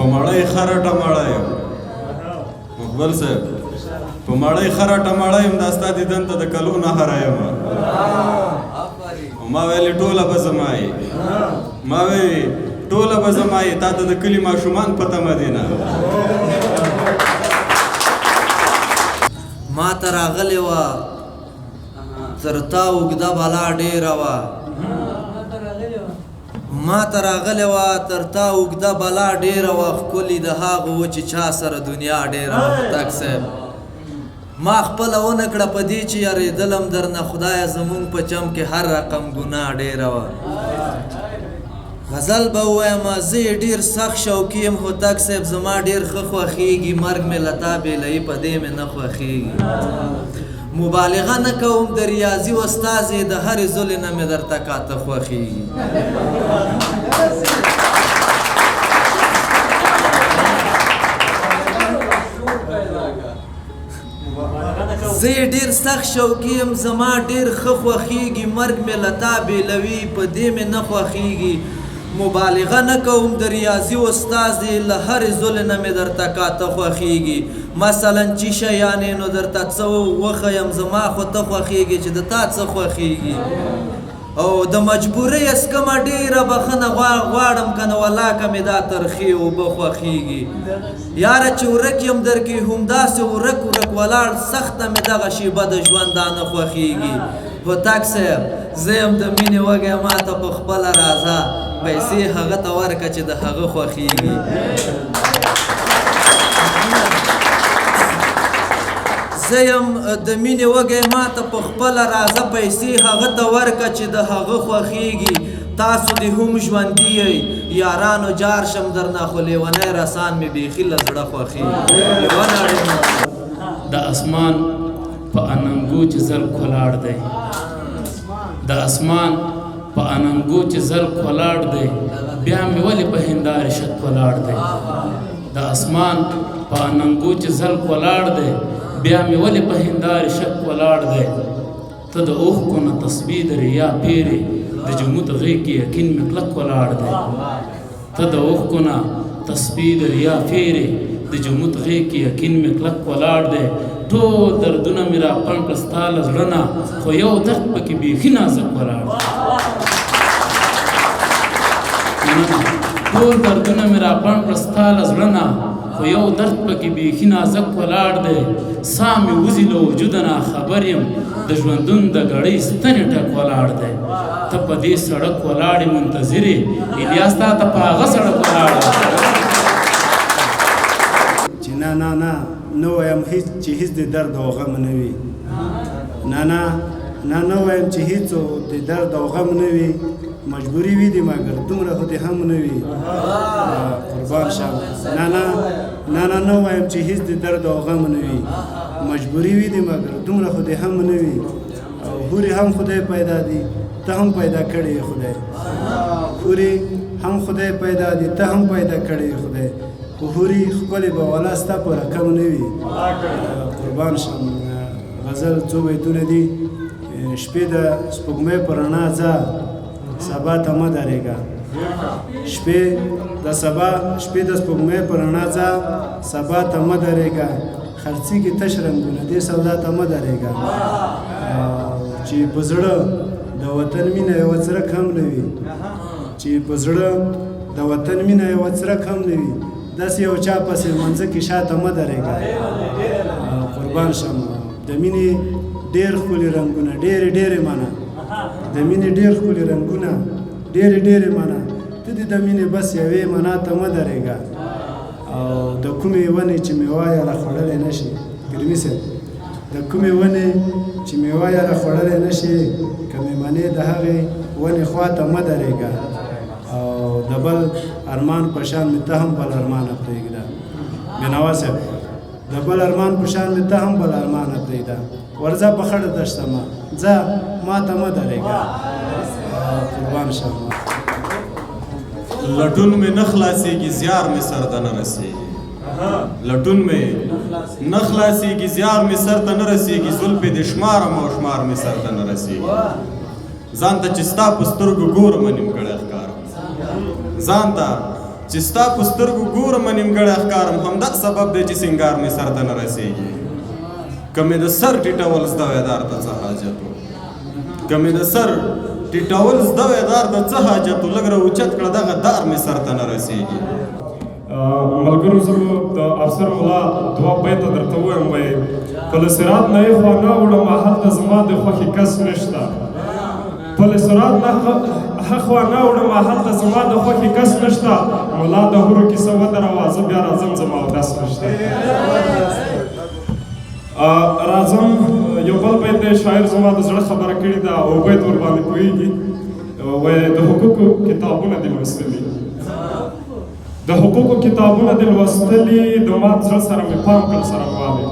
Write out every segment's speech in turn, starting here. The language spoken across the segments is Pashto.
په مړی خرټه مړی یم مقبل صاحب په مړی خرټه مړی یم دا ستا دیدن ته د کلو نه هره یم ما ویلې ټوله به زما یې ما ویلې ټوله به زما یې تا ته د کلي ماشومان په تمه دي نه ما ته راغلې وه تر تا اوږده بلا ډېره وه ما ته راغلې وه تر تا اوږده بلا ډېره وه ښکلي د هغو و چې چا سره دنیا ډېره وه تک صاحب ما خپله ونه کړه په دې چې یارېدلم درنه خدایه زمونږ په چم کې هر رقم ګناه ډېره وه غزل به ووایم زه یې ډېر سخت شوقي یم هوتک صاحب زما ډېر ښه خوښېږي مرګ مې له تا بېلوي په دې مې نه خوښېږي مبالغه نه کوم د ریاضي استازې د هرې زلې نه مې درته کاته خوښېږي زه یې ډېر سخت شوقي یم زما ډېر ښه خوښېږي مرګ مې له تا بېلوي په دې مې نه خوښېږي مبالغه نه کوم د ریاضي استازې له هرې زلې نه مې درته کاته خوښېږي مثلا چې شیانې نو درته څه وښیم زما خو ته خوښېږي چې د تا څه خوښېږي او د مجبورۍ اسکمه ډېره بخښنه غواړم که نه ولاکه مې دا ترخې اوبه خوښېږي یاره چې ورک یم در کې همداسې ورک ولاړ سخته مې دغه شیبه د ژوندانه خوښېږي هوتک صاحب زه یم د مینې وږی ما ته په خپله راځه پیسې هغه ته ورکړه چې د هغه خوښېږي زه یم د مینې وږی ما ته په خپله راځه پیسې هغه ته ورکړه چې د هغه خوښېږي تاسو دې هم ژوندي یئ یارانو جار شم درنه خو لیونی رسان مې بیخي له زړه خوښېږي د اسمان په اننګو چې زلک ولاړ دی د اسمان په اننګو چې زلک ولاړ دی بیا مې ولې په هندارې شک ولاړ دی د اسمان په اننګو چې زلک ولاړ دی بیا مې ولې په هندارې شک ولاړ دی ته د اوښکو نه تسبیح د ریا پیرې د جمود غېږ کې یقین مې کلک ولاړ دی ته د اوښکو نه تسبیح د ریا پیرې د جمود غېږ کې یقین مې کلک ولاړ دی ټول دردونه مې را پنډ کړه ستا له زړه نه خو یو درد پکې بیخي نازک ولاړ دی ټول دردونه مې را پنډ کړه ستا له زړه نه خو یو درد پکې بیخي نازک ولاړ دی ساه مې وځي له وجوده نه خبر یم د ژوندون د ګړۍ ستنې ټک ولاړ دی ته په دې سړک ولاړې منتظرې الیاس تا ته په هغه سړک ولاړ چې نه نه نه نه وایم هېڅ چې هېڅ د درد او غم نه وي نه نه نه نه وایم چې هېڅ د درد او غم نه وي مجبوري وي دي مګر دومره خو دې هم نه وي قربان شم نه نه نه نه نه وایم چې هېڅ د درد او غم نه وي مجبوري وي دي مګر دومره خو دې هم نه وي او هورې هم خدای پیدا دي ته هم پیدا کړی یې خدای هورې هم خدای پیدا دي ته هم پیدا کړی یې خدای خو هورې ښکلې به والا ستا په رقم نه وي قربان شم غزل څو بیتونه دي شپې د سپوږمۍ په رڼا ځه سبا ته مه درېږه شپې د سپوږمۍ په رڼا ځه سبا ته مه درېږه خرڅېږي تش رنګونه دې سودا ته مه درېږه چې په زړه د وطن مینه یوه څرک هم نه وي چې په زړه د وطن مینه یوه څرک هم نه وي داسې یو چا پسې لمانځه کې شاته مه درېږه قربان شم د مینې ډېر ښکلي رنګونه ډېرې منه د مینې ډېر ښکلي رنګونه ډېرې منه ته دې د مینې بس یوې منا ته مه درېږه او د کومې ونې چې میوه یې را خوړلی نه شي ګرمي صاحب د کومې ونې چې میوه یې را خوړلی نه شي که مېمنې د هغې ونې خوا ته مه درېږه او د بل ارمان په شان مې ته هم بل ارمانه پرېږده بېنوا صاحب د بل ارمان په شان مې ته هم بل ارمانه پرېږده ورځه په خړه دښته ما ځه ما ته مه درېږه قربان شم لټون مې نه خلاصېږي زیار مې سر ته نه رسېږي لټون مې نه خلاصېږي زیار مې سر ته نه رسېږي زلفې دې شمارم او شمار مې سر ته نه رسېږي ځان ته چې ستا په سترګو ګورم نیم کړی ښکارم ځان ته چې ستا په سترګو ګورم نیمګړی ښکارم همدا سبب دی چې سینګار مې سر ته نه رسېږي که مې د سر ټیټول زده وی دار ته څه حاجت و که مې د سر ټیټول زده وی دار ته څه حاجت و لږ راوچت کړه دغه دار مې سر ته نه رسېږي ملګرو زه د افسر ملا دوه بیته درته ووایم وایي پل صراط نه یې خوا نه وړم هلته زما د خوښې کس نشته پل صراط نه خوا نه وړم هلته زما د خوښې کس نشته ملا د هورو کیسه ودروه زه بیا راځم زما اودس نشته راځم یو بل بیت دی شاعر زما د زړه خبره کړې ده او بیت ورباندې پوهېږي وایي د حقوقو کتابونه دې لوستلي د حقوقو کتابونه دې لوستلي د مات زړه سره مې پام کړ څرنګوالی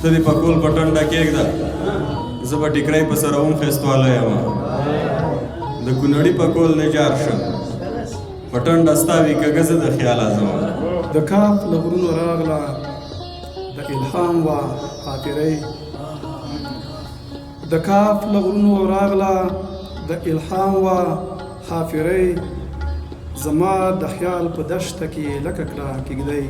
ته دې پکول په ټنډه کېږده زه به ټیکری په سره هم ښایستوالی یم د کونړي پکول نه جار شم په ټنډه ستا وي کږه زه د خیال ځم د کاف له غرونو راغله د الهام وه خاطرۍ د کاف له غرونو راغله د الهام وه حافرۍ زما د خیال په دشته کې لکه کړه کېږدۍ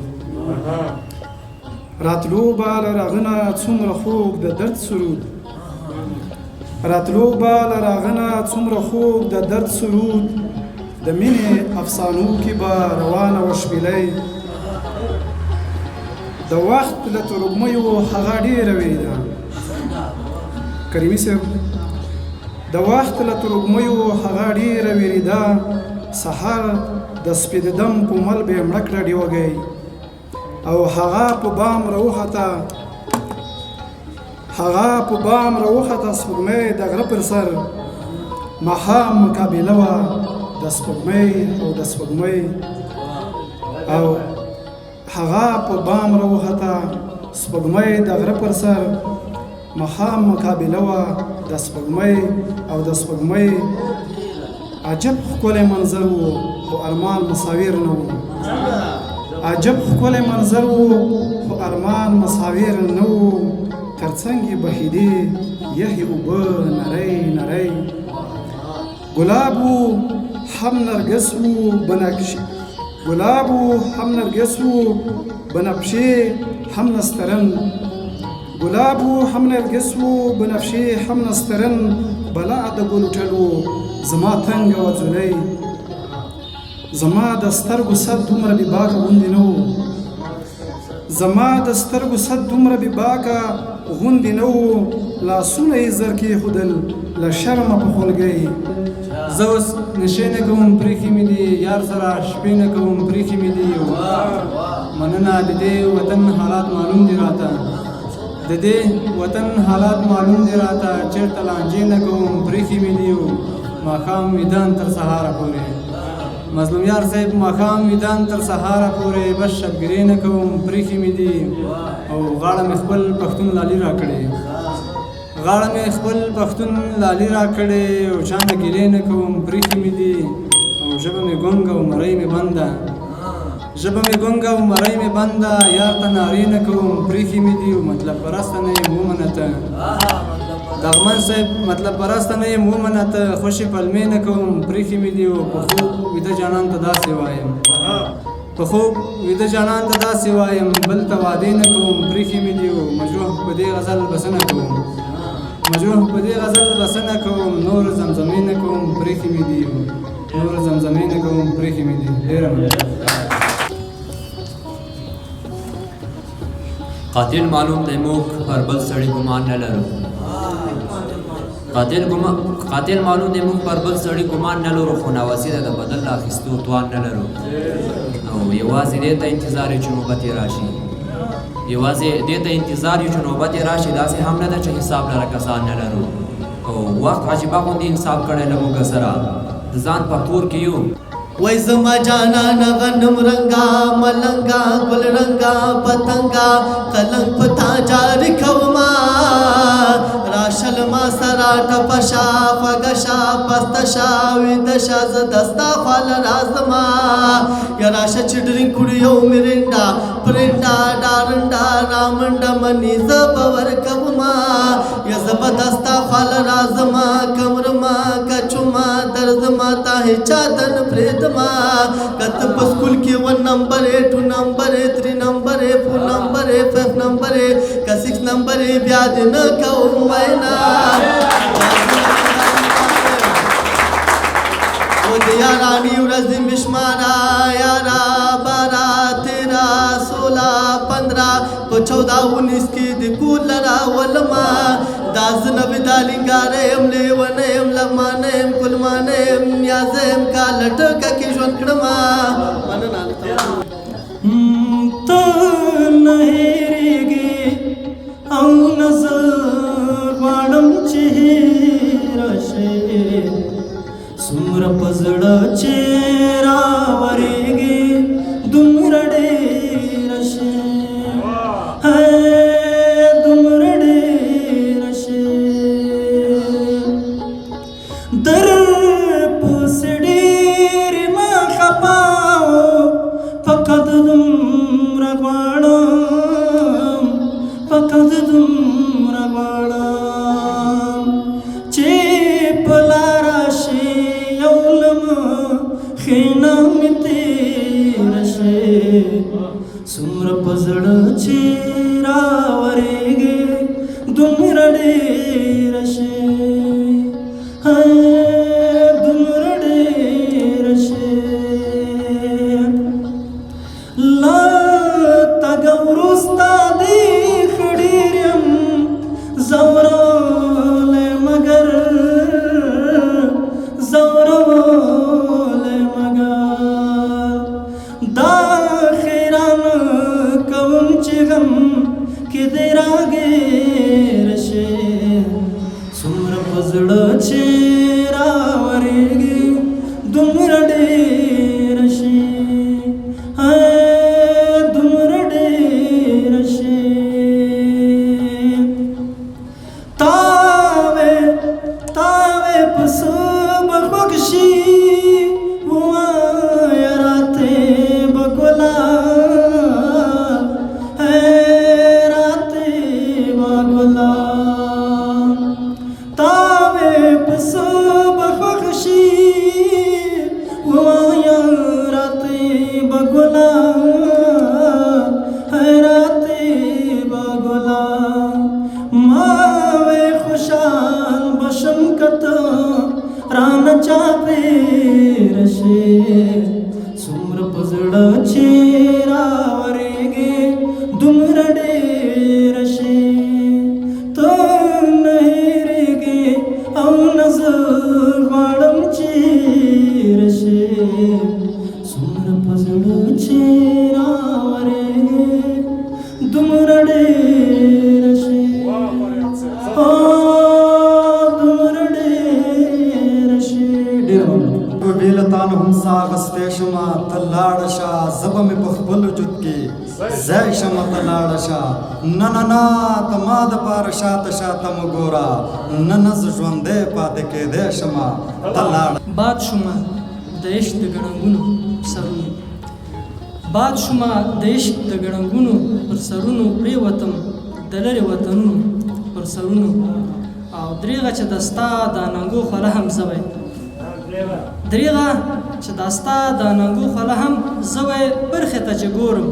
راتلو به له راغنه څومره خوږ د درد سرود راتلو به له راغنه څومره خوږ د درد سرود د مینې افسانو کې به روانه وه شپېلۍ د وخت له ترږمیو هغه ډېره وېرېده کریمي صاحب د وخت له ترږمیو هغه ډېره وېرېده سهار د سپېددم په مل به یې مړه کړه ډېوږی او هغه په بام راوخته سپوږمۍ د غره پر سر ماښام مقابله وه د سپوږمۍ او د سپوږمۍ او هغه په بام راوخته سپوږمۍ د غره پر سر ماښام مقابله وه د سپوږمۍ او د سپوږمۍ عجب ښکلی منظر و خو ارمان مصاویر نه و عجب ښکلی منظر و خو ارمان مصاویر نه و تر څنګ یې بهېدې یخې اوبه نری نری ګلاب و هم نرګس و گلاب و هم نرگس و بنفشه هم نسترن گلاب و هم نرگس و بنفشه هم نسترن بلا د ګلو ټلو زما تنګ و ځولۍ زما د سترګو صد دومره بې باکه غوندې نه و زما د سترګو صد دومره بې باکه غوندې نه و لاسونه یې زر کېښودل له شرمه په خولګۍ زه اوس نشې نه کوم پرېښې مې دي یار سره شپې نه کوم پرېښې مې دي مننه د دې وطن حالات معلوم دي راته د دې وطن حالات معلوم دي راته چېرته لانجې نه کوم پرېښې مې دي ماښام ویدان تر سهاره پورې مظلوم یار صاحب ماښام ویدان تر سهاره پورې بس شبګیرې نه کوم پرېښې مې دي او غاړه مې خپل پښتون لالي راکړې غاړه مې خپل پښتون لالي راکړې او چانده ګیلې نه کوم پرېښې مې دي او ژبه مې ګونګه او مرۍ مې بنده ژبه مې ګونګه او مرۍ مې بنده یار ته نارې نه کوم پرېښې مې دي او مطلب پرسته نه یم ومنه ته دغمن صاحب مطلب پرسته نه یم ومنه ته خوشې پلمې نه کوم پرېښې مې دي او په خوب ویده جانان ته داسې وایم په خوب ویده جانان ته داسې وایم بل ته وعدې نه کوم پرېښې مې دي او مجروح په دې غزل بسنه کوم مجروح په دې غزل بسنه کوم نور زمزمې نه کوم پرېښې مې دي نور زمزمې نه کوم پرېښې مې دي ډېره مننه قاتل معلوم دی موږ پر بل سړي ګمان نه لرو قاتل معلوم دی موږ پر بل سړي ګمان نه لرو خو ناوسي ده د بدل اخیستو توان نه لرو او یوازې دې ته انتظار یو چې نوبت یې راشي یوازې دې ته انتظار یو چې نوبت یې راشي داسې هم نه ده چې حساب لره کسان نه لرو او وخت عجیبه غوندې انصاف کړی له موږ سره د ځان په کور کې یو وای زما جانان غنم رنگا ملنگا گل رنگا پتنگا قلنگ پتا جاری کوما راشل ما سرا ټپشا خوږشا پستشا ویدشا زه دستا خواله رازما یا راشه چې ډرینګ کړو یو مرینډا پرینډا ډارنډا رامنډه مني زه به ورکوما یا زه به دستا خواله رازما کمرما کچوما درځما تا هیچا ته نه پرېږدما که ته په سکول کې 1 نمبر 2 نمبر 3 نمبر 4 نمبر 5 نمبر که 6 نمبر بیا دې نه کوم وینا و د یارانې ورځې مې شماره یاره 12 13 16 15 په 14 19 کې د کور لراولما دا زه نوې دا لنګاره یم لیونه یم لغمانه یم ګلمانه یم نیازه یم کا لټکه کې ژوند کړمه مننه ته نه هېرېږې او نه زه غواړم چې هېره شې څومره په زړه چې راورېږې دومره ډېره شې دومره ډېره شې در پسې ډېرې ما خفا فقط دومره غواړم فقط دومره غواړم چې په لاره شي یو له مخې نه مې تېره شي څومره په زړه چې راورېږې دومره ډېره شي دومره ډېره شي لا تګه وروسته دې ښه ډېر یم ځورولی مګر ځورولی مګر دا خیران کوم چې غم کې دې راګېره شې څومره په زړه چې راورېږې دومره ډېره شي دومره ډېره شي تاوې په څه به خوږ شي ووایه راتې به ګله راتې به ګله تاوې په څه به خوږ شي ووایه راتې به ګله راتې به ګله ما وې خوشحال بشم که ته رانه چاپېره شې څومره په زړه چې راورېږې دومره ډېره شي ته نه هېرېږې او نه زه غواړم چې هېره شې څومره په زړه چې راورېږې دومره ډېره شي دومره ډېره شي ډېره بې له تا نه هم ساه اخیستی شمه ته لاړه شه زه به مې په خپل وجود کې ځای شمه ته لاړه شه نه نه نه ته ما دپاره شاته شاته مه ګوره نه نه زه ژوندی پاتې کېدی شمه ته لاړه باد شومه د عشق د ګړنګونو سرونو باد شومه د عشق د ګړنګونو پر سرونو پرېوتم د لرې وطنونو پر سرونو او دریغه چې د ستا د ننګو خوله هم زه وی دریغه چې د ستا د ننګو خوله هم زه وی برخې ته چې ګورم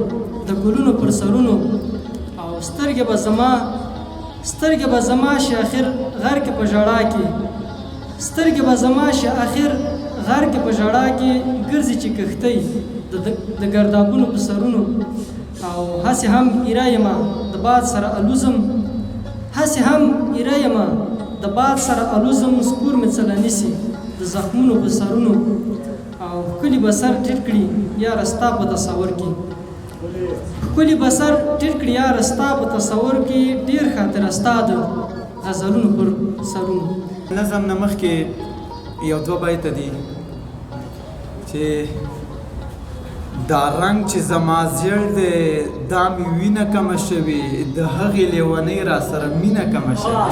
د ګلونو پر سرونو او سترګې به زما شي اخر غر کې په ژړا کې سترګې به زما شي اخر غر کې په ژړا کې ګرځي چې کښتۍ د ګردابونو په سرونو او هسې هم ایره یمه د باد سره الوزم هسې هم ایره یمه د باد سره الوزم سکور مې څه نیسي د زخمونو په سرونو او ښکلي به سر ټیټ کړي یاره ستا په تصور کې ښکلي به سر ټیټ کړي یاره ستا په تصور کې ډېر خاطره ستا د غزلونو پر سرونو نظم نه مخکې یو دوه بیته دي چې دا رنګ چې زما زیړ دی دا مې وینه کمه شوې د هغې لیونۍ را سره مینه کمه شوې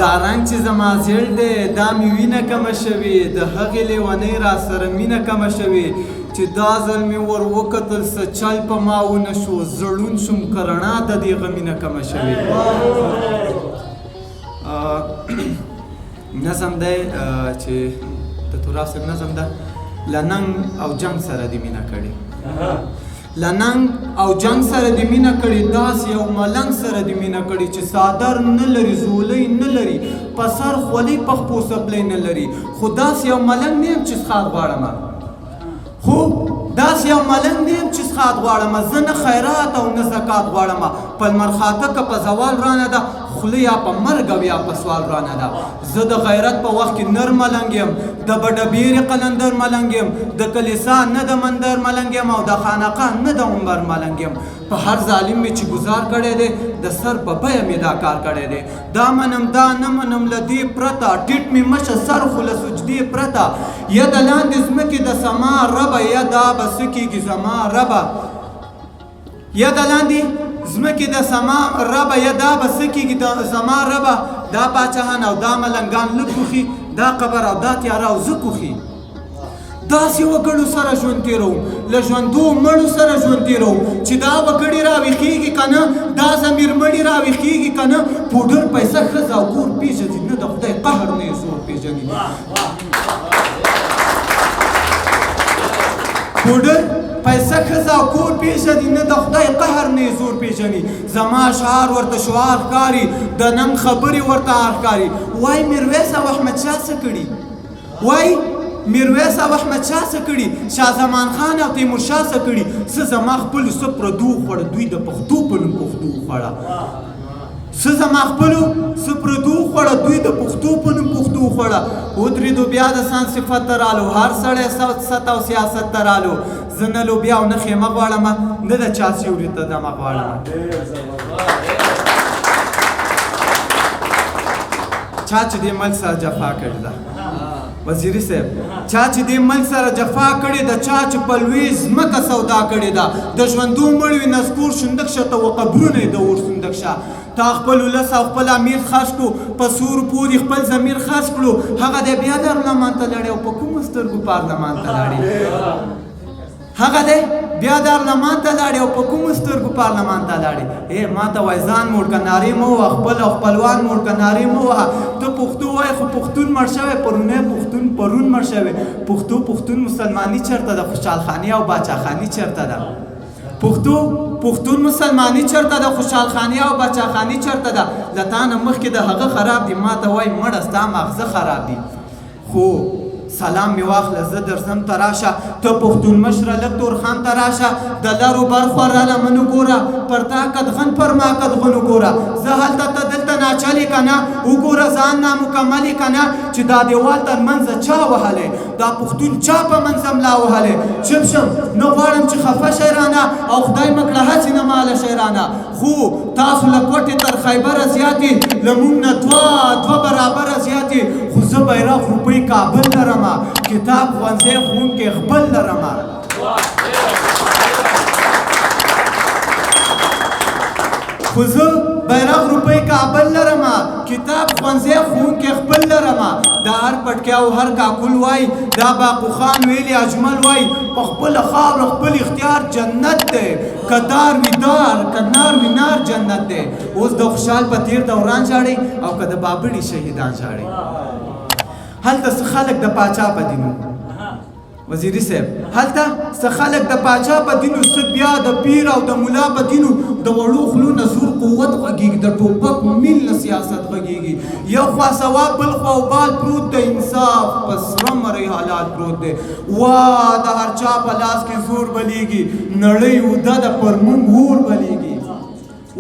دا رنګ چې زما زیړ دی دا مې وینه کمه شوې د هغې لیونۍ را سره مینه کمه شوې چې دا ځل مې ور وکتل څه چل په ما ونه شو زړون شوم که رڼا د دې غمینه کمه شوې نظم دی چې د توراب صاحب نظم ده له ننګ او جنګ سره دې مینه کړې له ننګ او جنګ سره دې مینه کړې داسې یو ملنګ سره دې مینه کړې چې څادر نه لري زولۍ نه لري په سر خولۍ په خپو څپلۍ نه لري خو داسې یو ملنګ نه یم چې څښاک غواړمه خو داسې یو ملنګ نه یم چې څښاک غواړمه زه نه خیرات او نه زکات غواړمه په لمر خاته که په زوال رانه ده خوله یا په مرګ او یا په سوال رانه ده زه د غیرت په وخت کې نر ملنګ یم د بډبیرې قلندر ملنګ یم د کلیسا نه د مندر ملنګ یم او د خانقاه نه د عمر ملنګ یم په هر ظالم مې چې ګزار کړی دی د سر په بیه مې دا کار کړی دی دا منم دا نه منم له دې پرته ټیټ مې مشه سر خو له سجدې پرته یا د لاندې ځمکې د سما ربه یا دا به څه کېږي زما ربه یا د لاندې ځمکې د سما ربه یا دا به څه کېږي د زما ربه دا پاچاهان او دا ملنګان لږ کوښي دا قبر او دا تیاره او زه کوښي داسې وګړو سره ژوند تېروم له ژوندو مړو سره ژوند تېروم چې دا وګړي راویښېږي که نه دا ضمیر مړي راویښېږي که نه پوډر پیسه ښځه او کور پېژني نه د خدای قهر نه یې زور پېژني پوډر پیسه ښځه او کور پېژني نه د خدای قهر نه یې زور پېژني زما اشعار ورته شعار ښکاري د ننګ خبرې ورته هار ښکاري وایي میرویس او احمدشاه څه کړي وایي میرویس او احمدشاه څه کړي شاه زمان خان او تیمورشاه څه کړي څه زما خپلو څه پردو وخوړه دوی د پښتو په نوم پښتو وخوړه څه زما خپلو څه پردو وخوړه دوی د پښتو په نوم پښتو وخوړه ودرېدو بیا د سان صفت ته رالو هر سړی ست او سیاست ته رالو زه نه لوبیا او نه خیمه غواړمه نه د چا سیوري ته دمه غواړمه چا چې دې ملک سره جفا کړې ده وزیری صاحب چا چې دې ملک سره جفا کړې ده چا چې په لوی ځمکه سودا کړې ده د ژوندو مړ وي نسکور شوندک شه ته و قبرونه یې د اور شوندک شه تا خپل ولس او خپل امیر خرڅ کړو په سور پورې خپل ضمیر خرڅ کړو هغه دی بیا دارالمان ته لاړې او په کومو سترګو پارلمان ته لاړې هغه دی بیا دارالمان ته لاړې او په کومو سترګو پارلمان ته لاړې ما ته وایي ځان موړ که نارې مه ووهه خپل او خپلوان موړ که نارې مه ووهه ته پښتو وایې خو پښتون مړ شوی پرونی پښتون پرون مړ شوی پښتون مسلماني چېرته ده خوشحالخاني او باچاخاني چېرته ده پښتون مسلماني چېرته ده خوشحالخاني او باچاخاني چېرته ده له تا نه مخکې د هغه خراب دي ما ته وایي مړه ستا ماغزه خراب دي خو سلام می واخله زه درځم ته راشه ته پښتون مشره لږ تورخان ته راشه د لرو برخوا راله من وګوره پر تا قدغن پر ما قدغن وګوره زه هلته ته دلته ناچلې که نه وګوره ځان نامکملې که نه چې دا دیوال تر منځه چا وهلی دا پښتون چا په منځه ملا وهلی چپ شم نه غواړم چې خفه شئ رانه او خدای مه کړه هسې نه ماله شئ رانه خو تاسو له کوټې تر خیبره زیاتې له موږ نه دوه برابره زیاتې خو زه بیرغ روپۍ کابل لرم کتاب ښوونځی ښوونکی خپل لرمه خو زه بیرغ روپۍ کابل لرمه کتاب ښوونځی ښوونکی خپل لرمه دا هر پټکیا او هر کاکل وای دا باقو خان ویلي اجمل وای په خپله خاوره خپل اختیار جنت دی که دار وي دار که نار وي نار جنت دی اوس د خوشحال په تیر دوران ژاړئ او که د بابړي شهیدان ژاړئ هلته څه خلک د پاچا په دینو وزیری صاحب هلته څه خلک د پاچا په دینو څه بیا د پیر او د ملا په دینو د وړو خلو نه زور قوت غږېږي د ټوپک میل نه سیاست غږېږي یو خوا ثواب بل خوا وبال پروت دی انصاف په سره مرۍ حالات پروت دی وا د هر چا په لاس کې زور بلیږي نړۍ اوده ده پر موږ اور بلیږي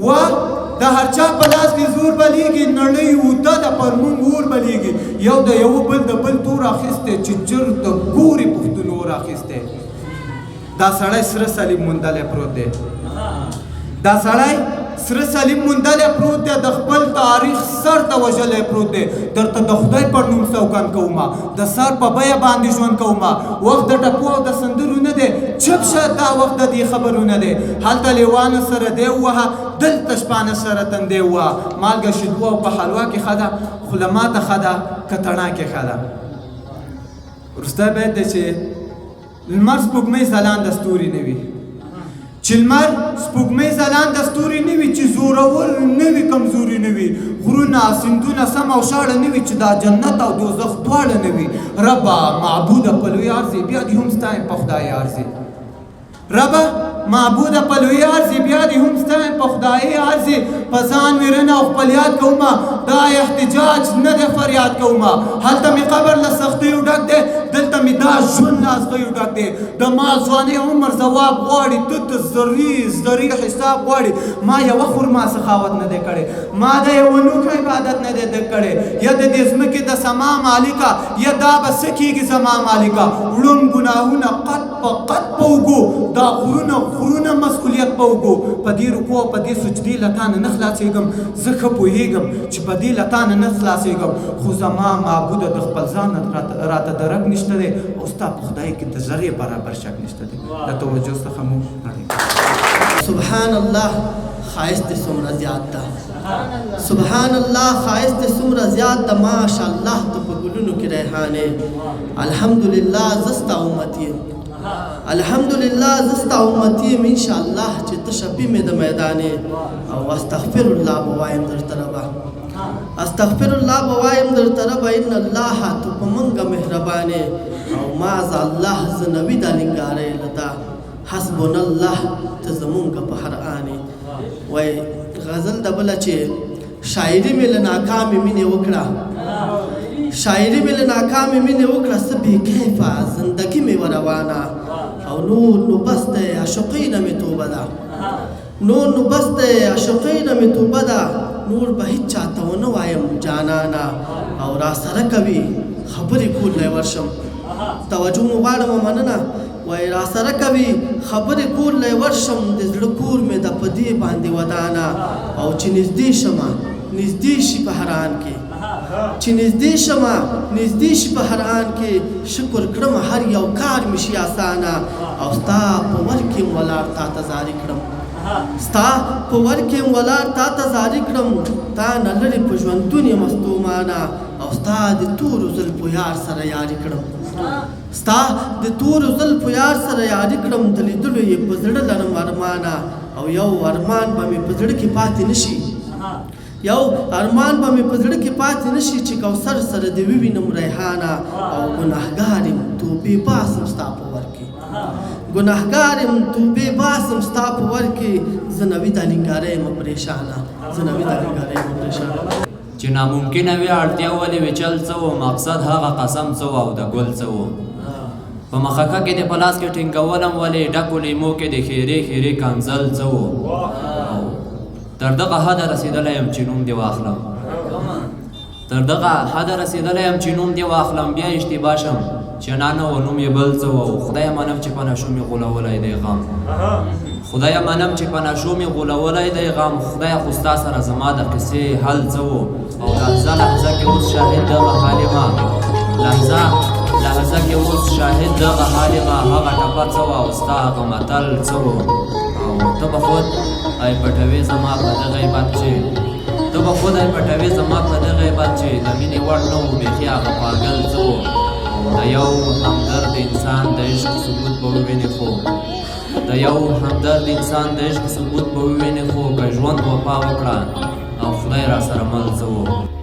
وا د هر چا په لاس کې زور بلیږي نړۍ اوده ده پر موږ اور بلیږي یو د یو بل د بل تور اخیستی چې چېرته ګورې پښتون اور اخیستی دا سړی سره صلیب موندلی پروت دی دا سړی سره سلیم موندلی پروت دی د خپل تاریخ سر ته وژلی پروت دی درته د خدای پر نوم سوګند کومه د سر په بیه باندې ژوند کومه وخت د ټپو او د سندرو نه دی چپ شه دا وخت د دې خبرونه دی هلته لیوانه سره دی ووهه دلته شپانه سره تندی ووهه مالګه شیدوه او په حلوا کې ښه ده خو له ماته ښه ده که تڼا کې ښه ده وروستی بیت دی چې لمر سپوږمۍ ځلانده ستوري نه وي چې لمر سپوږمۍ ځلانده ستوري نه وي چې زورور نه وي کمزوري نه وي غرونه سیندونه سم او شاړه نه وي چې دا جنت او دوزخ دواړه نه وي ربه معبوده په لوی عرضې بیا دې هم ستایم په خدای عرضې ربه معبوده په لوی عرضې بیا دې هم ستایم په خدای عرضې په ځان ویرنه او خپل یاد کومه دا احتجاج نه دی فریاد کومه هلته مې قبر له سختیو ډک دی دلته مې دا ژوند له ازغیو ډک دی د ما ځوانۍ عمر ځواب غواړي ته ته زري حساب غواړي ما یوه خرما سخاوت نه دی کړی ما د یوه نوک عبادت نه دی ډک کړی یا د دې ځمکې د سما مالکه یا دا به څه کېږي زما مالکه وړم ګناهونه قد په قد په اوږو دا غرونه مسؤلیت په اوږو په دې رکوع او په دې سجدې له تا نه خلاصېږم زه ښه پوهېږم چې په دې له تا نه خلاصېږم خو زما معبوده د خپل ځان راته درک نشته دی او ستا په خدای کې د ذرې برابر شک نشته دی د توجه څخه مو سبحان الله ښایست دې څومره زیات ده سبحان الله ښایست دې څومره زیات ده ماشاءالله ته په ګلونو کې ریحانې الحمدلله زه ستا امت یم الحمدلله زه ستا امت یم انشاءالله چې ته شفیع مې د میدانې او استغفر الله به وایم درته ربه استغفر الله به وایم درته ربه ان الله تو په موږ مهربانې او معاذ الله زه نوي دا ننګارې لتا حسبنا الله ته زمونږ په هر آنې وای غزل د بله چې شاعري مې له ناکامې مینې وکړه شاعري مې له ناکامې مینې وکړه څه بې کیفه زندګي مې وروانه او نور نو بس دی عاشقۍ نه مې توبه ده نور نو بس دی عاشقۍ نه مې توبه ده نور به هیڅ چاته ونه وایم جانانه او را سره کوي خبرې کولی ورشم توجه مو غواړم مننه وای را سره کوي خبرې کولی ورشم د زړه کور مې د په دې باندې ودانه او چې نږدې شمه نږدې شي په هر آن کې چې نږدې شمه نږدې شي په هر آن کې شکر کړم هر یو کار مې شي اسانه او ستا په ور کې ولاړ تا ته زاري کړم ستا په ور کې ولاړ تا ته زاري کړم تا نه لرې په ژوندون یم ستومانه او ستا د تورو زلفو یار سره یاري کړم ستا د تورو زلفو یار سره یاري کړم د لیدلو یې په زړه لرم ارمانه او یو ارمان به مې په زړه کې پاتې نشي یو ارمان به مې په زړه کې پاتې نشي چې کوثر سره دې ووینم ریحانه او ګناهګار یم توبې باسم ستا په ور کې ګناهګار یم توبې باسم ستا په ور کې زه نوي دا ننګاره یم پریشانه زه نوي دا ننګاره یم پریشانه چې ناممکنه وي اړتیا ولې وي چل څه و مقصد هغه قسم څه و او د ګل څه و په مخکه کې د پلاس کې ټینګولم ولې ډکو لیمو کې د خیرې خیرې کنځل څه و تر دغه حده رسېدلی یم چې نوم دې واخلم تر دغه حده رسېدلی یم چې نوم دې واخلم بیا اشتباه شم چې نه و نوم یې بل څه و خدای منم چې په نشو مې غولولی دی غم خدای منم چې په نشو مې غولولی دی غم خدای خو ستا سره زما د قصې حل څه و او لحظه لحظه کې اوس شاهد دغه حال ما لحظه کې اوس شاهد دغه حال ما هغه ټپه څه وه او ستا هغه متل څه و او ته به خود ای پټوې زما په دغه عیبت چې ته به خود ای پټوې زما په دغه عیبت چې د مینې وړ نه و بیخي هغه پاګل څه و د یو همدرد انسان د عشق ثبوت به ووینې خو د یو همدرد انسان د عشق ثبوت به ووینې خو که ژوند وفا وکړه او خدای را سره مل څه و